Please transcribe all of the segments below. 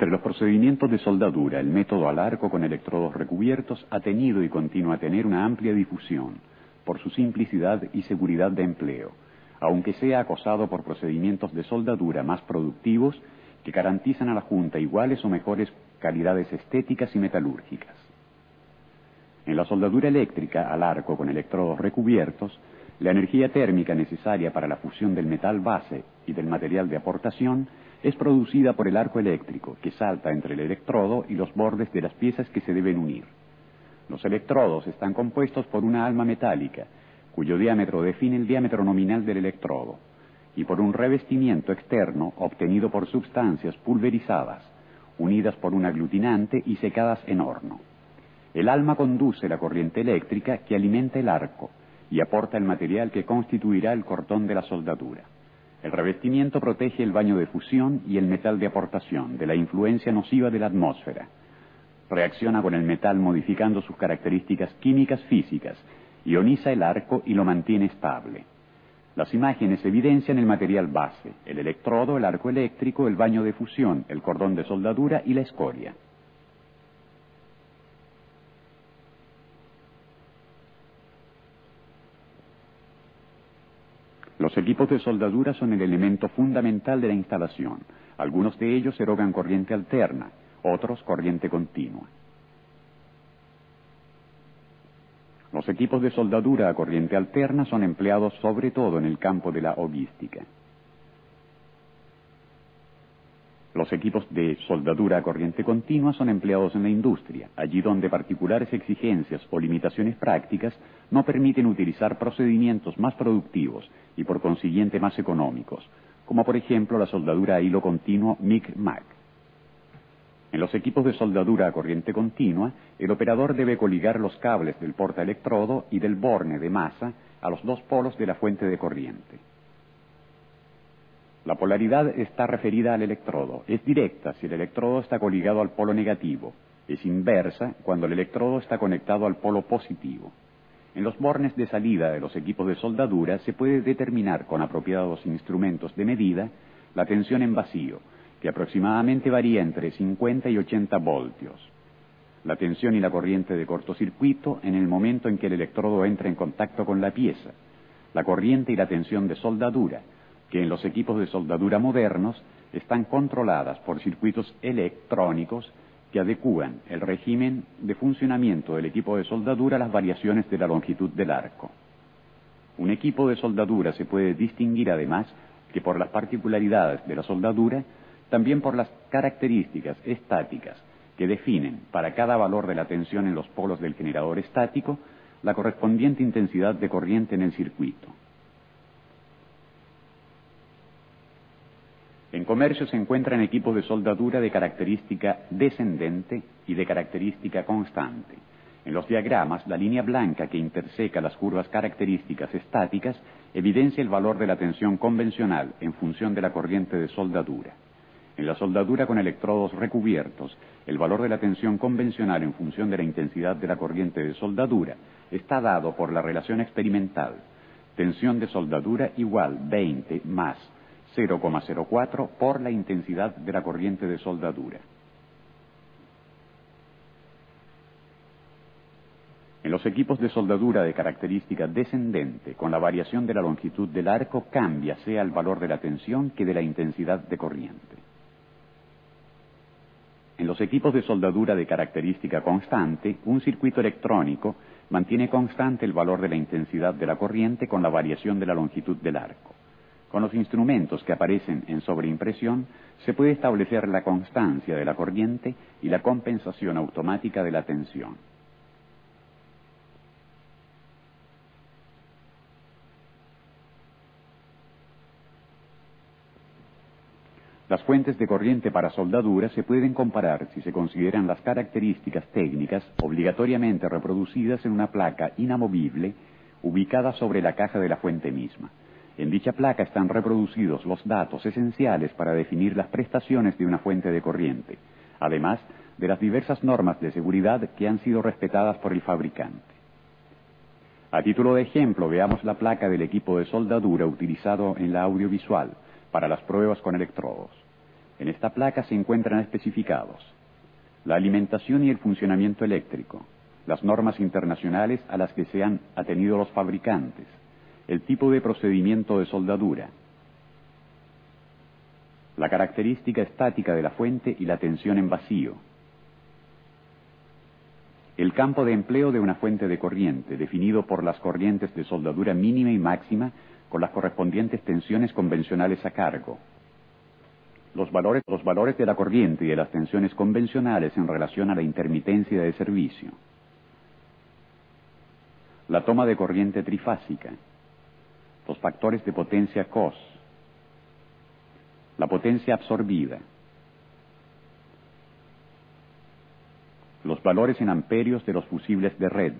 Entre los procedimientos de soldadura, el método al arco con electrodos recubiertos ha tenido y continúa a tener una amplia difusión, por su simplicidad y seguridad de empleo, aunque sea acosado por procedimientos de soldadura más productivos que garantizan a la Junta iguales o mejores calidades estéticas y metalúrgicas. En la soldadura eléctrica al arco con electrodos recubiertos, la energía térmica necesaria para la fusión del metal base y del material de aportación es producida por el arco eléctrico, que salta entre el electrodo y los bordes de las piezas que se deben unir. Los electrodos están compuestos por una alma metálica, cuyo diámetro define el diámetro nominal del electrodo, y por un revestimiento externo obtenido por sustancias pulverizadas, unidas por un aglutinante y secadas en horno. El alma conduce la corriente eléctrica que alimenta el arco y aporta el material que constituirá el cordón de la soldadura. El revestimiento protege el baño de fusión y el metal de aportación de la influencia nociva de la atmósfera. Reacciona con el metal modificando sus características químicas físicas, ioniza el arco y lo mantiene estable. Las imágenes evidencian el material base, el electrodo, el arco eléctrico, el baño de fusión, el cordón de soldadura y la escoria. Los equipos de soldadura son el elemento fundamental de la instalación. Algunos de ellos erogan corriente alterna, otros corriente continua. Los equipos de soldadura a corriente alterna son empleados sobre todo en el campo de la hoguística. Los equipos de soldadura a corriente continua son empleados en la industria, allí donde particulares exigencias o limitaciones prácticas no permiten utilizar procedimientos más productivos y por consiguiente más económicos, como por ejemplo la soldadura a hilo continuo MIG-MAG. En los equipos de soldadura a corriente continua, el operador debe coligar los cables del portaelectrodo y del borne de masa a los dos polos de la fuente de corriente. La polaridad está referida al electrodo. Es directa si el electrodo está coligado al polo negativo. Es inversa cuando el electrodo está conectado al polo positivo. En los bornes de salida de los equipos de soldadura se puede determinar con apropiados instrumentos de medida la tensión en vacío, que aproximadamente varía entre 50 y 80 voltios. La tensión y la corriente de cortocircuito en el momento en que el electrodo entra en contacto con la pieza. La corriente y la tensión de soldadura, que en los equipos de soldadura modernos están controladas por circuitos electrónicos que adecúan el régimen de funcionamiento del equipo de soldadura a las variaciones de la longitud del arco. Un equipo de soldadura se puede distinguir además que por las particularidades de la soldadura, también por las características estáticas que definen para cada valor de la tensión en los polos del generador estático la correspondiente intensidad de corriente en el circuito. En comercio se encuentran equipos de soldadura de característica descendente y de característica constante. En los diagramas, la línea blanca que interseca las curvas características estáticas evidencia el valor de la tensión convencional en función de la corriente de soldadura. En la soldadura con electrodos recubiertos, el valor de la tensión convencional en función de la intensidad de la corriente de soldadura está dado por la relación experimental. Tensión de soldadura igual 20 más 0,04 por la intensidad de la corriente de soldadura. En los equipos de soldadura de característica descendente, con la variación de la longitud del arco cambia sea el valor de la tensión que de la intensidad de corriente. En los equipos de soldadura de característica constante, un circuito electrónico mantiene constante el valor de la intensidad de la corriente con la variación de la longitud del arco. Con los instrumentos que aparecen en sobreimpresión, se puede establecer la constancia de la corriente y la compensación automática de la tensión. Las fuentes de corriente para soldadura se pueden comparar si se consideran las características técnicas obligatoriamente reproducidas en una placa inamovible ubicada sobre la caja de la fuente misma. En dicha placa están reproducidos los datos esenciales para definir las prestaciones de una fuente de corriente, además de las diversas normas de seguridad que han sido respetadas por el fabricante. A título de ejemplo, veamos la placa del equipo de soldadura utilizado en la audiovisual para las pruebas con electrodos. En esta placa se encuentran especificados la alimentación y el funcionamiento eléctrico, las normas internacionales a las que se han atenido los fabricantes, el tipo de procedimiento de soldadura, la característica estática de la fuente y la tensión en vacío, el campo de empleo de una fuente de corriente, definido por las corrientes de soldadura mínima y máxima con las correspondientes tensiones convencionales a cargo, los valores de la corriente y de las tensiones convencionales en relación a la intermitencia de servicio, la toma de corriente trifásica, los factores de potencia cos, la potencia absorbida, los valores en amperios de los fusibles de red,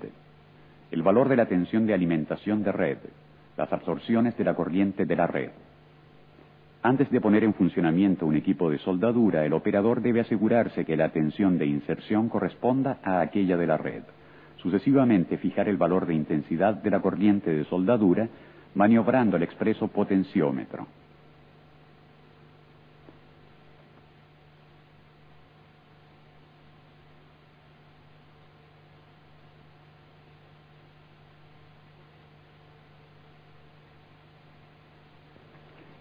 el valor de la tensión de alimentación de red, las absorciones de la corriente de la red. Antes de poner en funcionamiento un equipo de soldadura, el operador debe asegurarse que la tensión de inserción corresponda a aquella de la red. Sucesivamente fijar el valor de intensidad de la corriente de soldadura, maniobrando el expreso potenciómetro.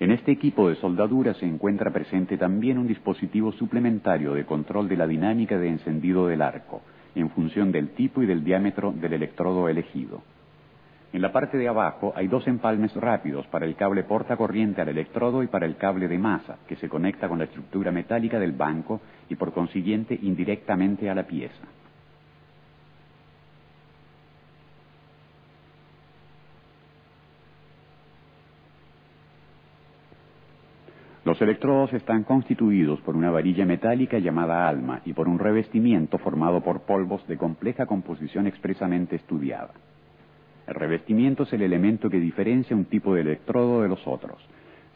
En este equipo de soldadura se encuentra presente también un dispositivo suplementario de control de la dinámica de encendido del arco, en función del tipo y del diámetro del electrodo elegido. En la parte de abajo hay dos empalmes rápidos para el cable portacorriente al electrodo y para el cable de masa, que se conecta con la estructura metálica del banco y por consiguiente indirectamente a la pieza. Los electrodos están constituidos por una varilla metálica llamada alma y por un revestimiento formado por polvos de compleja composición expresamente estudiada. El revestimiento es el elemento que diferencia un tipo de electrodo de los otros.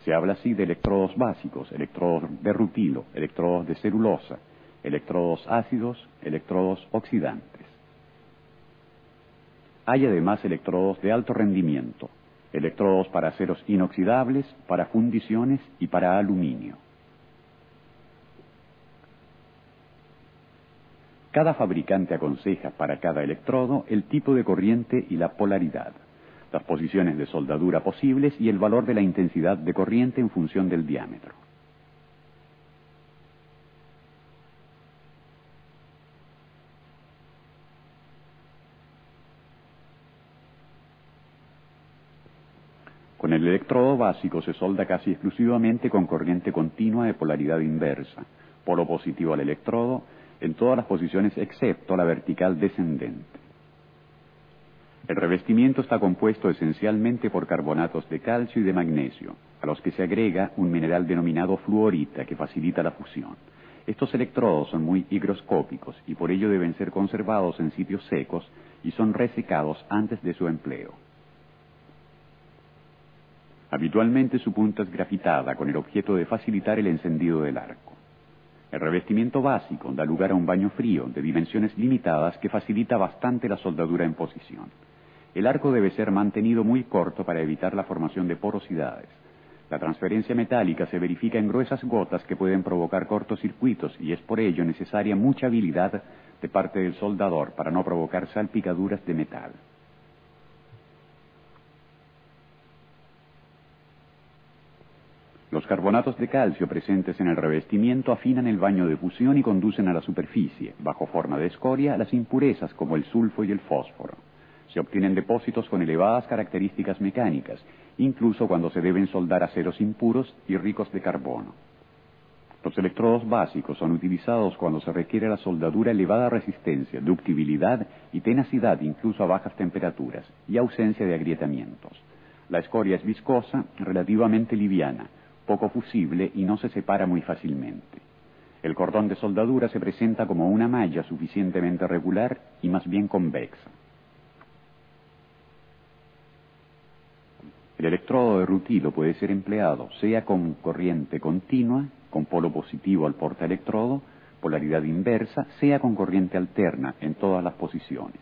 Se habla así de electrodos básicos, electrodos de rutilo, electrodos de celulosa, electrodos ácidos, electrodos oxidantes. Hay además electrodos de alto rendimiento, electrodos para aceros inoxidables, para fundiciones y para aluminio. Cada fabricante aconseja para cada electrodo el tipo de corriente y la polaridad, las posiciones de soldadura posibles y el valor de la intensidad de corriente en función del diámetro. Con el electrodo básico se solda casi exclusivamente con corriente continua de polaridad inversa, polo positivo al electrodo, en todas las posiciones excepto la vertical descendente. El revestimiento está compuesto esencialmente por carbonatos de calcio y de magnesio, a los que se agrega un mineral denominado fluorita que facilita la fusión. Estos electrodos son muy higroscópicos y por ello deben ser conservados en sitios secos y son resecados antes de su empleo. Habitualmente su punta es grafitada con el objeto de facilitar el encendido del arco. El revestimiento básico da lugar a un baño frío de dimensiones limitadas que facilita bastante la soldadura en posición. El arco debe ser mantenido muy corto para evitar la formación de porosidades. La transferencia metálica se verifica en gruesas gotas que pueden provocar cortocircuitos y es por ello necesaria mucha habilidad de parte del soldador para no provocar salpicaduras de metal. Los carbonatos de calcio presentes en el revestimiento afinan el baño de fusión y conducen a la superficie, bajo forma de escoria, las impurezas como el sulfo y el fósforo. Se obtienen depósitos con elevadas características mecánicas, incluso cuando se deben soldar aceros impuros y ricos de carbono. Los electrodos básicos son utilizados cuando se requiere la soldadura elevada resistencia, ductibilidad y tenacidad incluso a bajas temperaturas y ausencia de agrietamientos. La escoria es viscosa, relativamente liviana, poco fusible y no se separa muy fácilmente. El cordón de soldadura se presenta como una malla suficientemente regular y más bien convexa. El electrodo de rutilo puede ser empleado sea con corriente continua, con polo positivo al portaelectrodo, polaridad inversa, sea con corriente alterna en todas las posiciones.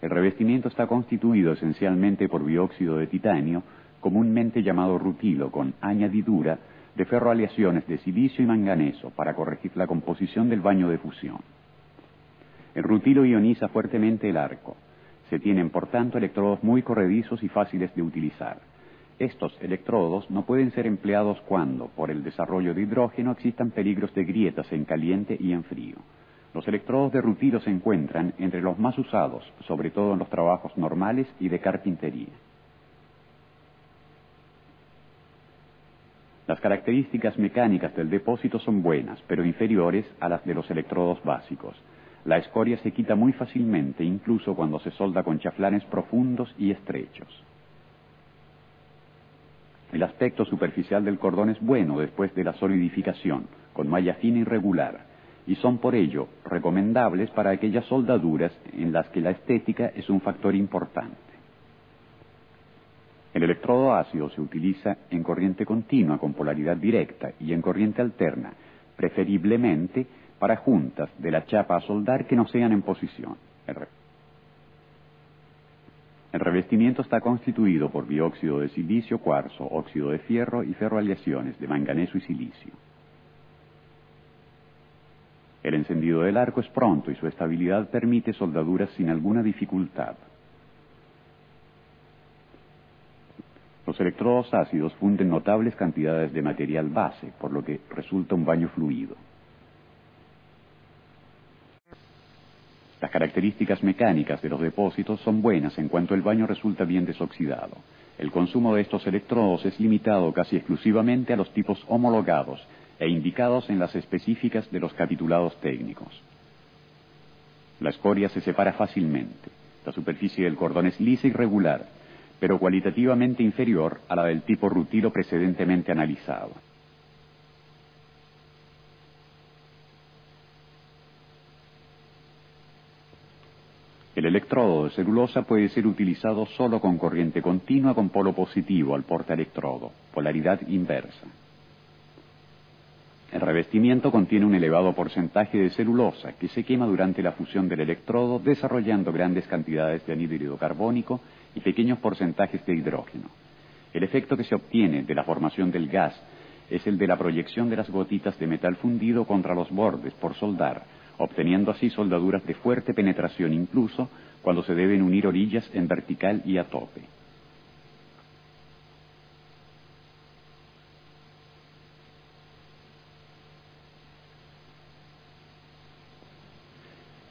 El revestimiento está constituido esencialmente por dióxido de titanio, comúnmente llamado rutilo, con añadidura de ferroaleaciones de silicio y manganeso para corregir la composición del baño de fusión. El rutilo ioniza fuertemente el arco. Se tienen, por tanto, electrodos muy corredizos y fáciles de utilizar. Estos electrodos no pueden ser empleados cuando, por el desarrollo de hidrógeno, existan peligros de grietas en caliente y en frío. Los electrodos de rutilo se encuentran entre los más usados, sobre todo en los trabajos normales y de carpintería. Las características mecánicas del depósito son buenas, pero inferiores a las de los electrodos básicos. La escoria se quita muy fácilmente, incluso cuando se solda con chaflanes profundos y estrechos. El aspecto superficial del cordón es bueno después de la solidificación, con malla fina y regular, y son por ello recomendables para aquellas soldaduras en las que la estética es un factor importante. El electrodo ácido se utiliza en corriente continua con polaridad directa y en corriente alterna, preferiblemente para juntas de la chapa a soldar que no sean en posición. El revestimiento está constituido por dióxido de silicio, cuarzo, óxido de fierro y ferroaleaciones de manganeso y silicio. El encendido del arco es pronto y su estabilidad permite soldaduras sin alguna dificultad. Los electrodos ácidos funden notables cantidades de material base, por lo que resulta un baño fluido. Las características mecánicas de los depósitos son buenas en cuanto el baño resulta bien desoxidado. El consumo de estos electrodos es limitado casi exclusivamente a los tipos homologados e indicados en las específicas de los capitulados técnicos. La escoria se separa fácilmente. La superficie del cordón es lisa y regular, pero cualitativamente inferior a la del tipo rutilo precedentemente analizado. El electrodo de celulosa puede ser utilizado solo con corriente continua con polo positivo al portaelectrodo, polaridad inversa. El revestimiento contiene un elevado porcentaje de celulosa que se quema durante la fusión del electrodo, desarrollando grandes cantidades de anhídrido carbónico y pequeños porcentajes de hidrógeno. El efecto que se obtiene de la formación del gas es el de la proyección de las gotitas de metal fundido contra los bordes por soldar, obteniendo así soldaduras de fuerte penetración incluso cuando se deben unir orillas en vertical y a tope.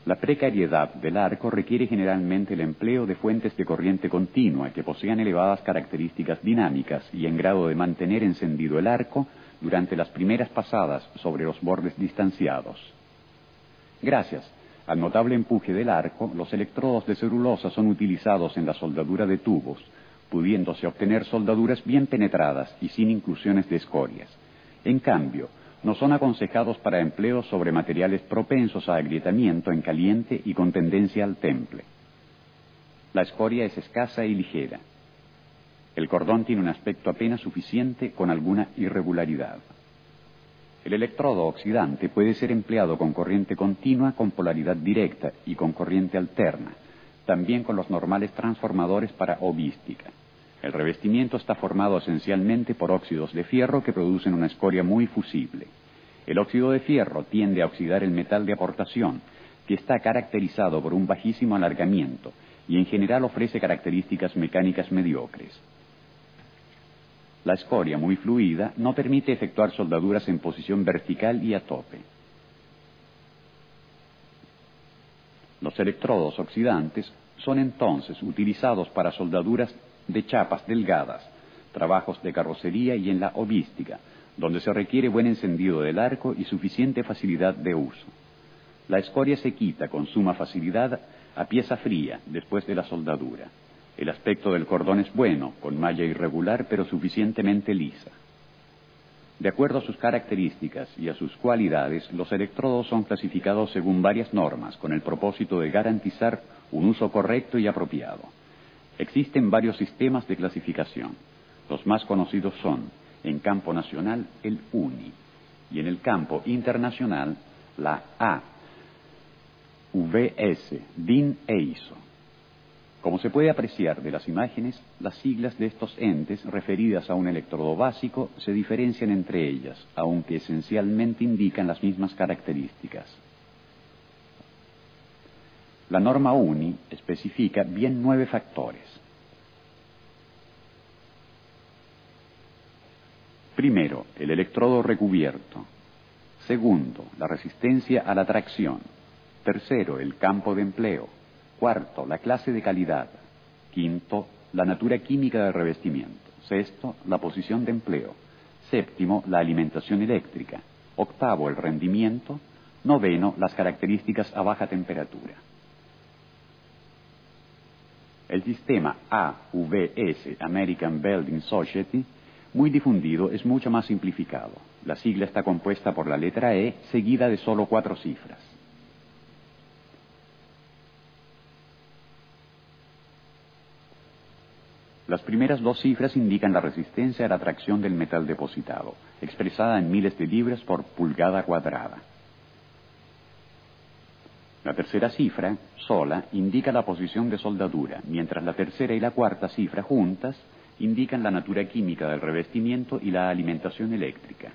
La precariedad del arco requiere generalmente el empleo de fuentes de corriente continua que posean elevadas características dinámicas y en grado de mantener encendido el arco durante las primeras pasadas sobre los bordes distanciados. Gracias al notable empuje del arco, los electrodos de celulosa son utilizados en la soldadura de tubos, pudiéndose obtener soldaduras bien penetradas y sin inclusiones de escorias. En cambio, no son aconsejados para empleo sobre materiales propensos a agrietamiento en caliente y con tendencia al temple. La escoria es escasa y ligera. El cordón tiene un aspecto apenas suficiente con alguna irregularidad. El electrodo oxidante puede ser empleado con corriente continua, con polaridad directa y con corriente alterna, también con los normales transformadores para hovística. El revestimiento está formado esencialmente por óxidos de fierro que producen una escoria muy fusible. El óxido de fierro tiende a oxidar el metal de aportación, que está caracterizado por un bajísimo alargamiento y en general ofrece características mecánicas mediocres. La escoria, muy fluida, no permite efectuar soldaduras en posición vertical y a tope. Los electrodos oxidantes son entonces utilizados para soldaduras de chapas delgadas, trabajos de carrocería y en la hovística, donde se requiere buen encendido del arco y suficiente facilidad de uso. La escoria se quita con suma facilidad a pieza fría después de la soldadura. El aspecto del cordón es bueno, con malla irregular pero suficientemente lisa. De acuerdo a sus características y a sus cualidades, los electrodos son clasificados según varias normas, con el propósito de garantizar un uso correcto y apropiado. Existen varios sistemas de clasificación. Los más conocidos son, en campo nacional, el UNI, y en el campo internacional, la A, VS, DIN e ISO. Como se puede apreciar de las imágenes, las siglas de estos entes referidas a un electrodo básico se diferencian entre ellas, aunque esencialmente indican las mismas características. La norma UNI especifica bien 9 factores. Primero, el electrodo recubierto. Segundo, la resistencia a la tracción. Tercero, el campo de empleo. Cuarto, la clase de calidad. Quinto, la natura química del revestimiento. Sexto, la posición de empleo. Séptimo, la alimentación eléctrica. Octavo, el rendimiento. Noveno, las características a baja temperatura. El sistema AVS, American Welding Society, muy difundido, es mucho más simplificado. La sigla está compuesta por la letra E, seguida de solo 4 cifras. Las primeras 2 cifras indican la resistencia a la tracción del metal depositado, expresada en miles de libras por pulgada cuadrada. La tercera cifra, sola, indica la posición de soldadura, mientras la tercera y la cuarta cifra juntas indican la natura química del revestimiento y la alimentación eléctrica.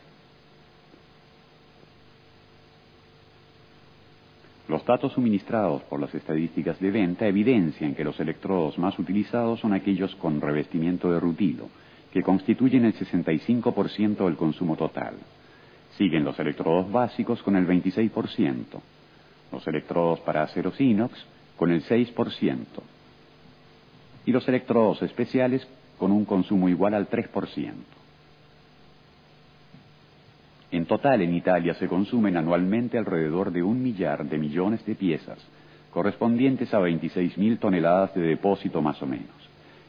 Los datos suministrados por las estadísticas de venta evidencian que los electrodos más utilizados son aquellos con revestimiento de rutilo, que constituyen el 65% del consumo total. Siguen los electrodos básicos con el 26%, los electrodos para aceros inox con el 6%, y los electrodos especiales con un consumo igual al 3%. En total, en Italia se consumen anualmente alrededor de 1 millar de millones de piezas, correspondientes a 26.000 toneladas de depósito más o menos.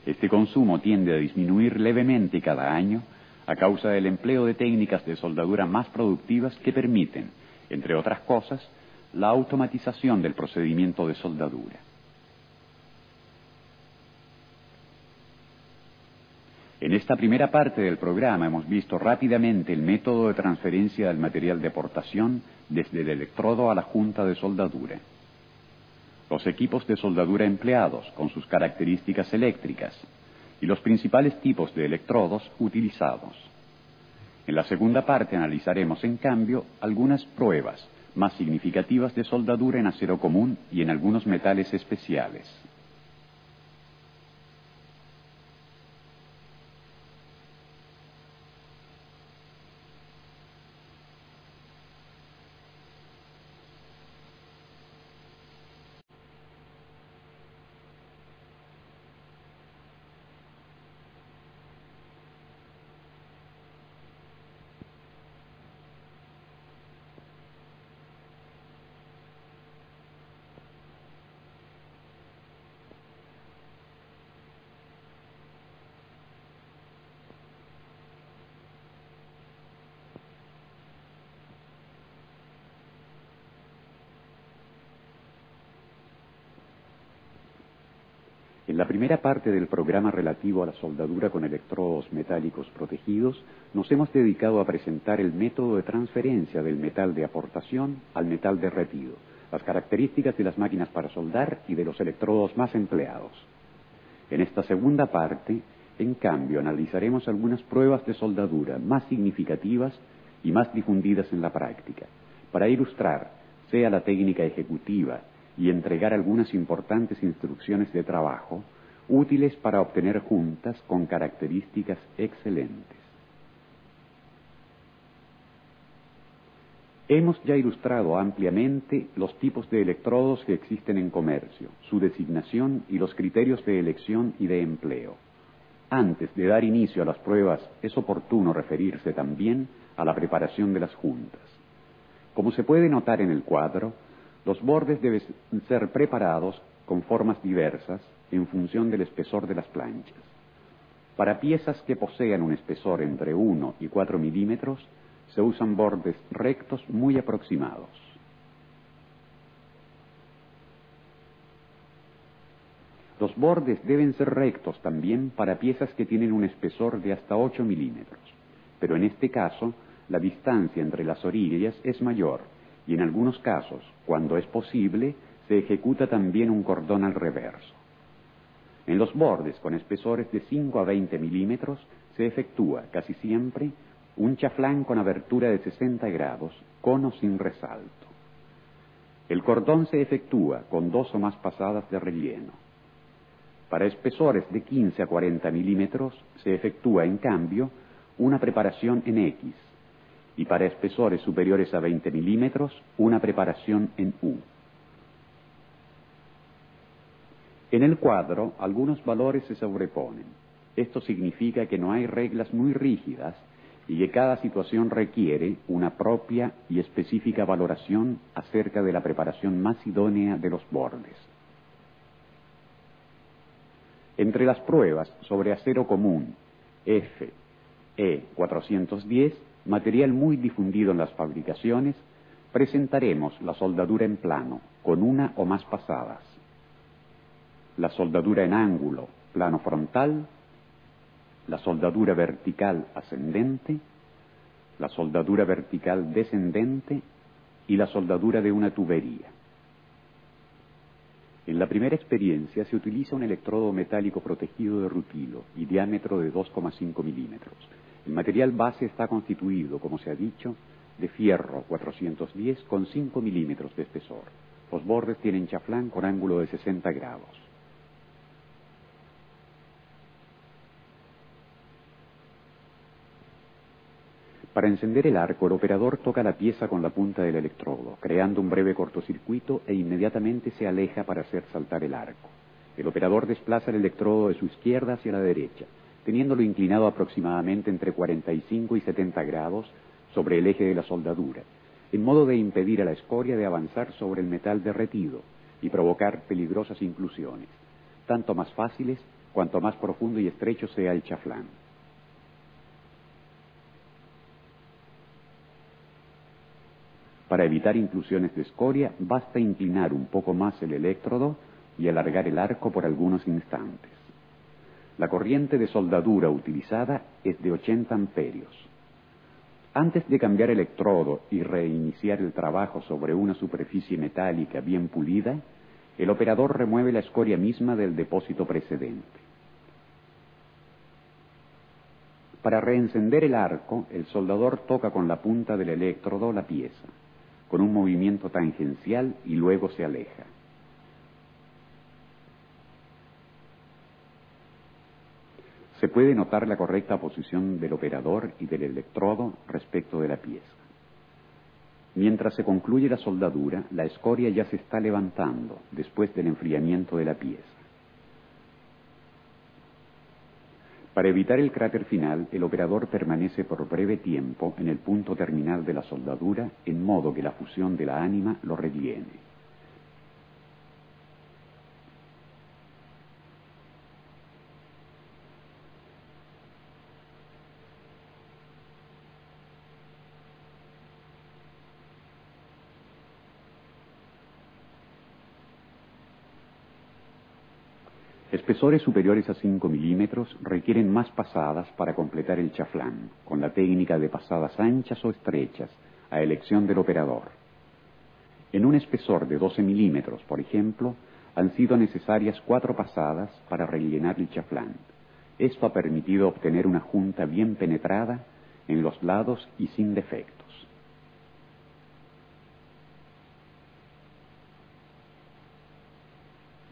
Este consumo tiende a disminuir levemente cada año a causa del empleo de técnicas de soldadura más productivas que permiten, entre otras cosas, la automatización del procedimiento de soldadura. En esta primera parte del programa hemos visto rápidamente el método de transferencia del material de aportación desde el electrodo a la junta de soldadura. Los equipos de soldadura empleados con sus características eléctricas y los principales tipos de electrodos utilizados. En la segunda parte analizaremos, en cambio, algunas pruebas más significativas de soldadura en acero común y en algunos metales especiales. En la primera parte del programa relativo a la soldadura con electrodos metálicos protegidos, nos hemos dedicado a presentar el método de transferencia del metal de aportación al metal derretido, las características de las máquinas para soldar y de los electrodos más empleados. En esta segunda parte, en cambio, analizaremos algunas pruebas de soldadura más significativas y más difundidas en la práctica, para ilustrar, sea la técnica ejecutiva y entregar algunas importantes instrucciones de trabajo útiles para obtener juntas con características excelentes. Hemos ya ilustrado ampliamente los tipos de electrodos que existen en comercio, su designación y los criterios de elección y de empleo. Antes de dar inicio a las pruebas, es oportuno referirse también a la preparación de las juntas. Como se puede notar en el cuadro, los bordes deben ser preparados con formas diversas en función del espesor de las planchas. Para piezas que posean un espesor entre 1 y 4 milímetros, se usan bordes rectos muy aproximados. Los bordes deben ser rectos también para piezas que tienen un espesor de hasta 8 milímetros, pero en este caso, la distancia entre las orillas es mayor, y en algunos casos, cuando es posible, se ejecuta también un cordón al reverso. En los bordes con espesores de 5 a 20 milímetros se efectúa casi siempre un chaflán con abertura de 60 grados, cono sin resalto. El cordón se efectúa con 2 o más pasadas de relleno. Para espesores de 15 a 40 milímetros se efectúa, en cambio, una preparación en X, y para espesores superiores a 20 milímetros, una preparación en U. En el cuadro, algunos valores se sobreponen. Esto significa que no hay reglas muy rígidas y que cada situación requiere una propia y específica valoración acerca de la preparación más idónea de los bordes. Entre las pruebas sobre acero común FE 410, material muy difundido en las fabricaciones, presentaremos la soldadura en plano, con una o más pasadas, la soldadura en ángulo, plano frontal, la soldadura vertical ascendente, la soldadura vertical descendente y la soldadura de una tubería. En la primera experiencia se utiliza un electrodo metálico protegido de rutilo y diámetro de 2,5 milímetros. El material base está constituido, como se ha dicho, de fierro 410 con 5 milímetros de espesor. Los bordes tienen chaflán con ángulo de 60 grados. Para encender el arco, el operador toca la pieza con la punta del electrodo, creando un breve cortocircuito e inmediatamente se aleja para hacer saltar el arco. El operador desplaza el electrodo de su izquierda hacia la derecha, teniéndolo inclinado aproximadamente entre 45 y 70 grados sobre el eje de la soldadura, en modo de impedir a la escoria de avanzar sobre el metal derretido y provocar peligrosas inclusiones, tanto más fáciles cuanto más profundo y estrecho sea el chaflán. Para evitar inclusiones de escoria, basta inclinar un poco más el electrodo y alargar el arco por algunos instantes. La corriente de soldadura utilizada es de 80 amperios. Antes de cambiar el electrodo y reiniciar el trabajo sobre una superficie metálica bien pulida, el operador remueve la escoria misma del depósito precedente. Para reencender el arco, el soldador toca con la punta del electrodo la pieza, con un movimiento tangencial, y luego se aleja. Se puede notar la correcta posición del operador y del electrodo respecto de la pieza. Mientras se concluye la soldadura, la escoria ya se está levantando después del enfriamiento de la pieza. Para evitar el cráter final, el operador permanece por breve tiempo en el punto terminal de la soldadura, en modo que la fusión de la ánima lo rellene. Espesores superiores a 5 milímetros requieren más pasadas para completar el chaflán, con la técnica de pasadas anchas o estrechas, a elección del operador. En un espesor de 12 milímetros, por ejemplo, han sido necesarias 4 pasadas para rellenar el chaflán. Esto ha permitido obtener una junta bien penetrada en los lados y sin defectos.